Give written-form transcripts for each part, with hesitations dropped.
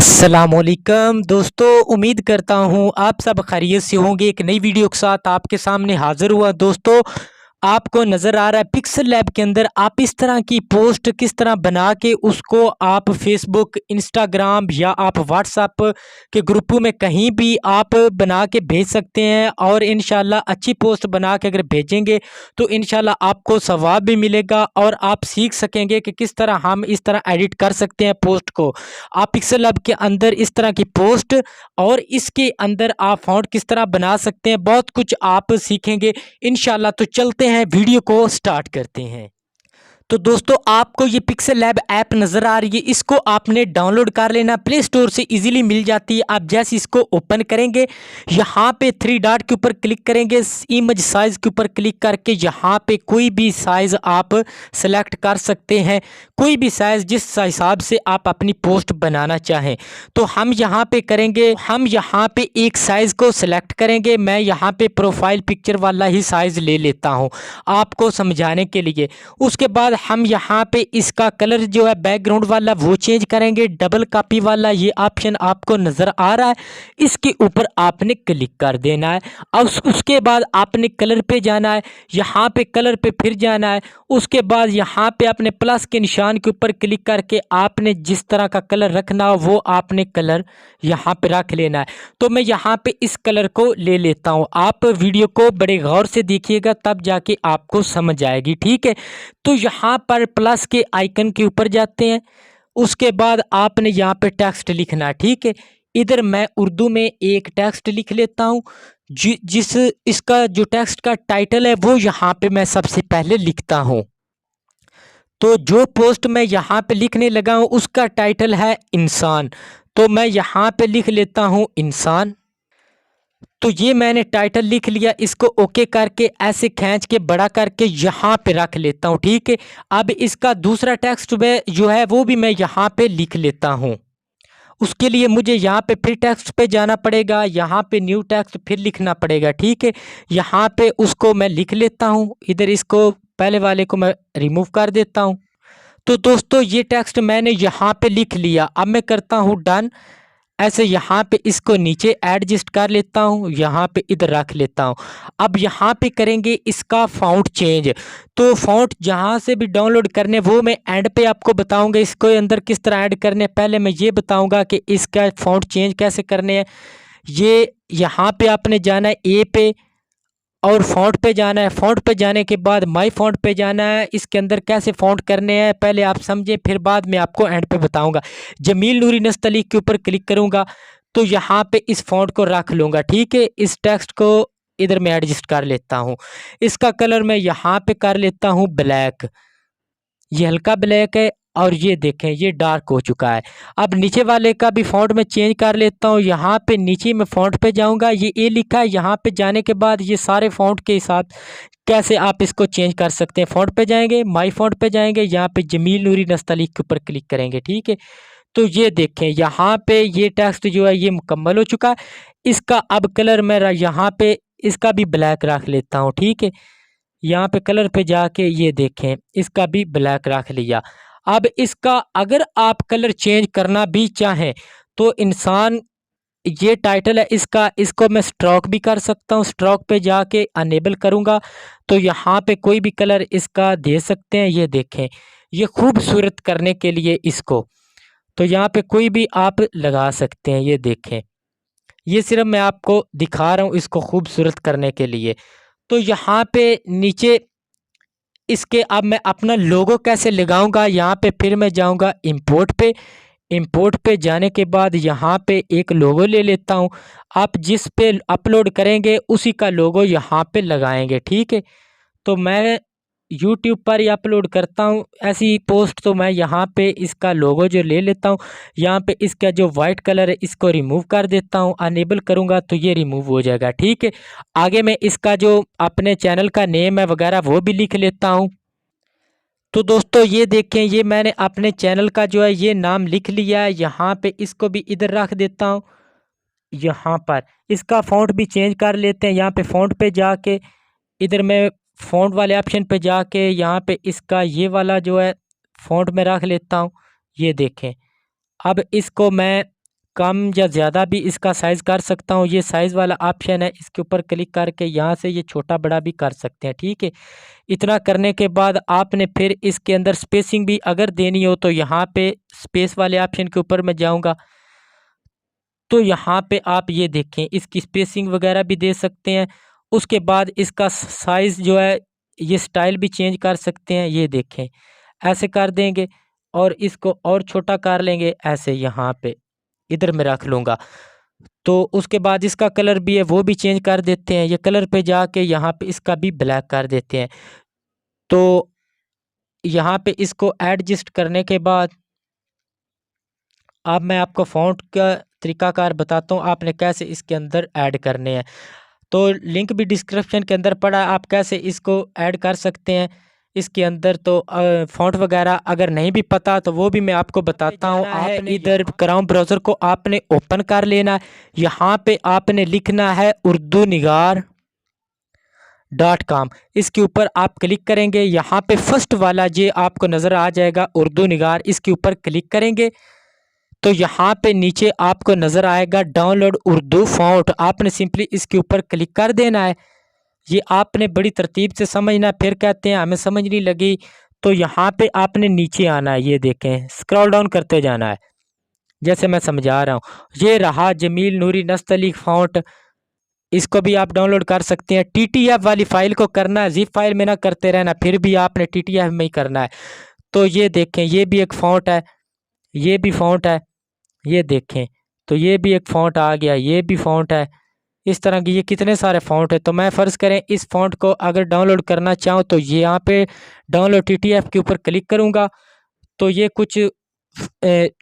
अस्सलामुअलैकुम दोस्तों, उम्मीद करता हूँ आप सब खैरियत से होंगे। एक नई वीडियो के साथ आपके सामने हाजिर हुआ। दोस्तों, आपको नज़र आ रहा है पिक्सल लैब के अंदर आप इस तरह की पोस्ट किस तरह बना के उसको आप फेसबुक, इंस्टाग्राम या आप व्हाट्सएप के ग्रुपों में कहीं भी आप बना के भेज सकते हैं। और इंशाल्लाह अच्छी पोस्ट बना के अगर भेजेंगे तो इंशाल्लाह आपको सवाब भी मिलेगा और आप सीख सकेंगे कि किस तरह हम इस तरह एडिट कर सकते हैं पोस्ट को। आप पिक्सल लैब के अंदर इस तरह की पोस्ट और इसके अंदर आप फ़ॉन्ट किस तरह बना सकते हैं, बहुत कुछ आप सीखेंगे इंशाल्लाह। तो चलते हैं, वीडियो को स्टार्ट करते हैं। तो दोस्तों, आपको ये पिक्सल लैब ऐप नज़र आ रही है, इसको आपने डाउनलोड कर लेना, प्ले स्टोर से इजीली मिल जाती है। आप जैसे इसको ओपन करेंगे, यहाँ पे थ्री डॉट के ऊपर क्लिक करेंगे, इमेज साइज़ के ऊपर क्लिक करके यहाँ पे कोई भी साइज़ आप सेलेक्ट कर सकते हैं, कोई भी साइज़ जिस हिसाब से आप अपनी पोस्ट बनाना चाहें। तो हम यहाँ पे करेंगे, हम यहाँ पे एक साइज़ को सिलेक्ट करेंगे। मैं यहाँ पे प्रोफाइल पिक्चर वाला ही साइज़ ले लेता हूँ आपको समझाने के लिए। उसके बाद हम यहाँ पे इसका कलर जो है बैकग्राउंड वाला वो चेंज करेंगे। डबल कॉपी वाला ये ऑप्शन आपको नज़र आ रहा है, इसके ऊपर आपने क्लिक कर देना है। अब उसके बाद आपने कलर पे जाना है, यहाँ पे कलर पे फिर जाना है। उसके बाद यहाँ पे आपने प्लस के निशान के ऊपर क्लिक करके आपने जिस तरह का कलर रखना हो वो आपने कलर यहाँ पे रख लेना है। तो मैं यहाँ पे इस कलर को ले लेता हूँ। आप वीडियो को बड़े गौर से देखिएगा तब जाके आपको समझ आएगी, ठीक है। तो यहाँ पर प्लस के आइकन के ऊपर जाते हैं। उसके बाद आपने यहाँ पे टेक्स्ट लिखना है, ठीक है। इधर मैं उर्दू में एक टेक्स्ट लिख लेता हूँ। जिस इसका जो टेक्स्ट का टाइटल है वो यहाँ पे मैं सबसे पहले लिखता हूँ। तो जो पोस्ट मैं यहाँ पे लिखने लगा हूँ उसका टाइटल है इंसान, तो मैं यहाँ पे लिख लेता हूँ इंसान। तो ये मैंने टाइटल लिख लिया, इसको ओके करके ऐसे खींच के बड़ा करके यहाँ पे रख लेता हूँ, ठीक है। अब इसका दूसरा टेक्स्ट जो है वो भी मैं यहाँ पे लिख लेता हूँ। उसके लिए मुझे यहाँ पे फिर टेक्स्ट पे जाना पड़ेगा, यहाँ पे न्यू टेक्स्ट फिर लिखना पड़ेगा, ठीक है। यहाँ पे उसको मैं लिख लेता हूँ, इधर इसको पहले वाले को मैं रिमूव कर देता हूँ। तो दोस्तों, ये टेक्स्ट मैंने यहाँ पे लिख लिया। अब मैं करता हूँ डन। ऐसे यहाँ पे इसको नीचे एडजस्ट कर लेता हूँ, यहाँ पे इधर रख लेता हूँ। अब यहाँ पे करेंगे इसका फ़ॉन्ट चेंज। तो फ़ॉन्ट जहाँ से भी डाउनलोड करने वो मैं एंड पे आपको बताऊँगा, इसको अंदर किस तरह ऐड करने। पहले मैं ये बताऊँगा कि इसका फ़ॉन्ट चेंज कैसे करने हैं। ये यहाँ पे आपने जाना है ए पे और फ़ॉन्ट पे जाना है। फ़ॉन्ट पे जाने के बाद माई फ़ॉन्ट पे जाना है। इसके अंदर कैसे फ़ॉन्ट करने हैं पहले आप समझें, फिर बाद में आपको एंड पे बताऊंगा। जमील नूरी नस्तलीक के ऊपर क्लिक करूंगा तो यहाँ पे इस फ़ॉन्ट को रख लूँगा, ठीक है। इस टेक्स्ट को इधर मैं एडजस्ट कर लेता हूँ। इसका कलर मैं यहाँ पे कर लेता हूँ ब्लैक, ये हल्का ब्लैक है और ये देखें ये डार्क हो चुका है। अब नीचे वाले का भी फ़ॉन्ट मैं चेंज कर लेता हूँ। यहाँ पे नीचे मैं फ़ॉन्ट पे जाऊँगा, ये ए लिखा है। यहाँ पे जाने के बाद ये सारे फ़ॉन्ट के साथ कैसे आप इसको चेंज कर सकते हैं। फ़ॉन्ट पे जाएंगे, माई फ़ॉन्ट पे जाएंगे, यहाँ पे जमील नूरी नस्तलीक के ऊपर क्लिक करेंगे, ठीक है। तो ये देखें यहाँ पे ये टेक्स्ट जो है ये मुकम्मल हो चुका है। इसका अब कलर मैं यहाँ पे इसका भी ब्लैक रख लेता हूँ, ठीक है। यहाँ पे कलर पे जाके ये देखें इसका भी ब्लैक रख लिया। अब इसका अगर आप कलर चेंज करना भी चाहें तो इंसान ये टाइटल है इसका, इसको मैं स्ट्रोक भी कर सकता हूँ। स्ट्रोक पे जाके अनेबल करूँगा तो यहाँ पे कोई भी कलर इसका दे सकते हैं। ये देखें ये खूबसूरत करने के लिए इसको तो यहाँ पे कोई भी आप लगा सकते हैं। ये देखें ये सिर्फ मैं आपको दिखा रहा हूँ इसको खूबसूरत करने के लिए। तो यहाँ पे नीचे इसके अब मैं अपना लोगो कैसे लगाऊंगा, यहाँ पे फिर मैं जाऊंगा इंपोर्ट पे। इंपोर्ट पे जाने के बाद यहाँ पे एक लोगो ले लेता हूँ। आप जिस पे अपलोड करेंगे उसी का लोगो यहाँ पे लगाएंगे, ठीक है। तो मैं यूट्यूब पर ही अपलोड करता हूँ ऐसी पोस्ट, तो मैं यहाँ पे इसका लोगो जो ले लेता हूँ। यहाँ पे इसका जो वाइट कलर है इसको रिमूव कर देता हूँ। अनेबल करूँगा तो ये रिमूव हो जाएगा, ठीक है। आगे मैं इसका जो अपने चैनल का नेम है वगैरह वो भी लिख लेता हूँ। तो दोस्तों ये देखें ये मैंने अपने चैनल का जो है ये नाम लिख लिया है। यहाँ पे इसको भी इधर रख देता हूँ। यहाँ पर इसका फ़ॉन्ट भी चेंज कर लेते हैं। यहाँ पे फ़ॉन्ट पे जाके इधर मैं फ़ॉन्ट वाले ऑप्शन पे जाके यहाँ पे इसका ये वाला जो है फ़ॉन्ट में रख लेता हूँ। ये देखें अब इसको मैं कम या ज़्यादा भी इसका साइज़ कर सकता हूँ। ये साइज़ वाला ऑप्शन है, इसके ऊपर क्लिक करके यहाँ से ये छोटा बड़ा भी कर सकते हैं, ठीक है। इतना करने के बाद आपने फिर इसके अंदर स्पेसिंग भी अगर देनी हो तो यहाँ पे स्पेस वाले ऑप्शन के ऊपर मैं जाऊँगा, तो यहाँ पे आप ये देखें इसकी स्पेसिंग वगैरह भी दे सकते हैं। उसके बाद इसका साइज़ जो है ये स्टाइल भी चेंज कर सकते हैं, ये देखें ऐसे कर देंगे और इसको और छोटा कर लेंगे ऐसे, यहाँ पे इधर मैं रख लूँगा। तो उसके बाद इसका कलर भी है वो भी चेंज कर देते हैं। ये कलर पे जाके यहाँ पे इसका भी ब्लैक कर देते हैं। तो यहाँ पे इसको एडजस्ट करने के बाद अब मैं आपको फ़ॉन्ट का तरीक़ाकार बताता हूँ, आपने कैसे इसके अंदर ऐड करने हैं। तो लिंक भी डिस्क्रिप्शन के अंदर पड़ा है, आप कैसे इसको ऐड कर सकते हैं इसके अंदर। तो फ़ॉन्ट वगैरह अगर नहीं भी पता तो वो भी मैं आपको बताता हूँ। आपने इधर क्रोम ब्राउज़र को आपने ओपन कर लेना है। यहाँ पे आपने लिखना है urdunigar.com। इसके ऊपर आप क्लिक करेंगे, यहाँ पे फर्स्ट वाला ये आपको नज़र आ जाएगा उर्दू निगार, इसके ऊपर क्लिक करेंगे तो यहाँ पे नीचे आपको नज़र आएगा डाउनलोड उर्दू फ़ॉन्ट। आपने सिंपली इसके ऊपर क्लिक कर देना है। ये आपने बड़ी तरतीब से समझना है, फिर कहते हैं हमें समझ नहीं लगी, तो यहाँ पे आपने नीचे आना है, ये देखें स्क्रॉल डाउन करते जाना है जैसे मैं समझा रहा हूँ। ये रहा जमील नूरी नस्तली फ़ॉन्ट, इसको भी आप डाउनलोड कर सकते हैं। TTF वाली फ़ाइल को करना है, ज़िप फाइल में ना करते रहना, फिर भी आपने TTF में ही करना है। तो ये देखें ये भी एक फ़ॉन्ट है, ये भी फ़ॉन्ट है, ये देखें तो ये भी एक फ़ॉन्ट आ गया, ये भी फ़ॉन्ट है। इस तरह की ये कितने सारे फ़ॉन्ट है। तो मैं फ़र्ज़ करें इस फ़ॉन्ट को अगर डाउनलोड करना चाहूँ तो ये यहाँ पे डाउनलोड TTF के ऊपर क्लिक करूँगा तो ये कुछ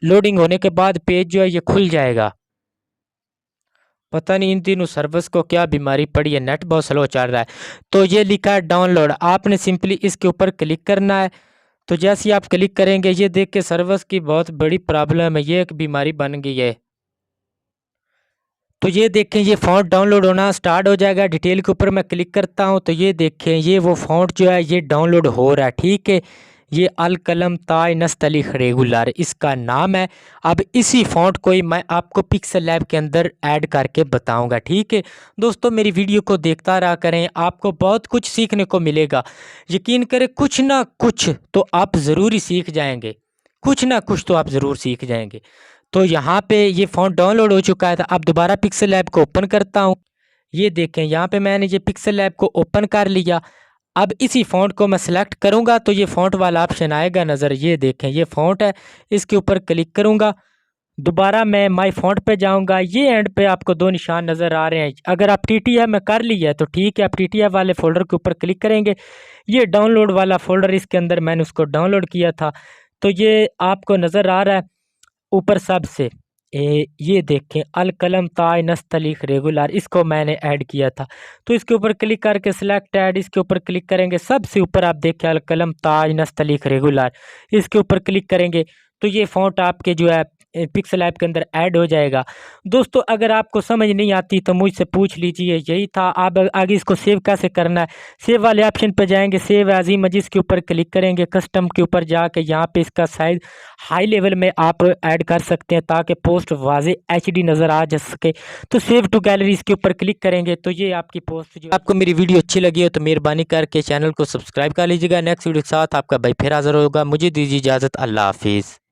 लोडिंग होने के बाद पेज जो है ये खुल जाएगा। पता नहीं इन दिनों सर्विस को क्या बीमारी पड़ी है, नेट बहुत स्लो चल रहा है। तो ये लिखा है डाउनलोड, आपने सिंपली इसके ऊपर क्लिक करना है। तो जैसे ही आप क्लिक करेंगे ये देख के सर्विस की बहुत बड़ी प्रॉब्लम है, ये एक बीमारी बन गई है। तो ये देखें ये फ़ॉन्ट डाउनलोड होना स्टार्ट हो जाएगा। डिटेल के ऊपर मैं क्लिक करता हूँ तो ये देखें ये वो फ़ॉन्ट जो है ये डाउनलोड हो रहा है, ठीक है। ये अल कलम ताय नस्तलीख रेगुलर इसका नाम है। अब इसी फ़ॉन्ट को ही मैं आपको पिक्सल लैब के अंदर ऐड करके बताऊंगा, ठीक है। दोस्तों मेरी वीडियो को देखता रहा करें, आपको बहुत कुछ सीखने को मिलेगा। यकीन करें कुछ ना कुछ तो आप ज़रूर ही सीख जाएंगे, कुछ ना कुछ तो आप ज़रूर सीख जाएंगे। तो यहाँ पे ये फ़ॉन्ट डाउनलोड हो चुका है। तो अब दोबारा पिक्सल लैब को ओपन करता हूँ। ये देखें यहाँ पे मैंने ये पिक्सल लैब को ओपन कर लिया। अब इसी फ़ॉन्ट को मैं सेलेक्ट करूँगा तो ये फ़ॉन्ट वाला ऑप्शन आएगा नज़र, ये देखें ये फ़ॉन्ट है, इसके ऊपर क्लिक करूँगा। दोबारा मैं माय फ़ॉन्ट पे जाऊँगा। ये एंड पे आपको दो निशान नज़र आ रहे हैं। अगर आप TTF में कर लिया है तो ठीक है, आप TTF वाले फ़ोल्डर के ऊपर क्लिक करेंगे। ये डाउनलोड वाला फ़ोल्डर इसके अंदर मैंने उसको डाउनलोड किया था, तो ये आपको नज़र आ रहा है ऊपर सबसे। ये देखें अल कलम ताय नस्तलीख रेगुलर, इसको मैंने ऐड किया था। तो इसके ऊपर क्लिक करके सिलेक्ट ऐड, इसके ऊपर क्लिक करेंगे। सबसे ऊपर आप देखें अल कलम ताज नस्तलीख रेगुलर, इसके ऊपर क्लिक करेंगे तो ये फ़ॉन्ट आपके जो है पिक्सल ऐप के अंदर ऐड हो जाएगा। दोस्तों अगर आपको समझ नहीं आती तो मुझसे पूछ लीजिए, यही था। आप आगे इसको सेव कैसे करना है, सेव वाले ऑप्शन पर जाएंगे, सेव एज़ इमेज के ऊपर क्लिक करेंगे। कस्टम के ऊपर जाके यहाँ पे इसका साइज़ हाई लेवल में आप ऐड कर सकते हैं ताकि पोस्ट वाज़े HD नज़र आ जा सके। तो सेव टू गैलरी इसके ऊपर क्लिक करेंगे तो ये आपकी पोस्ट जो आपको मेरी वीडियो अच्छी लगी हो तो मेहरबानी करके चैनल को सब्सक्राइब कर लीजिएगा। नेक्स्ट वीडियो के साथ आपका भाई फिर हाज़िर होगा। मुझे दीजिए इजाज़त, अल्लाह हाफिज़।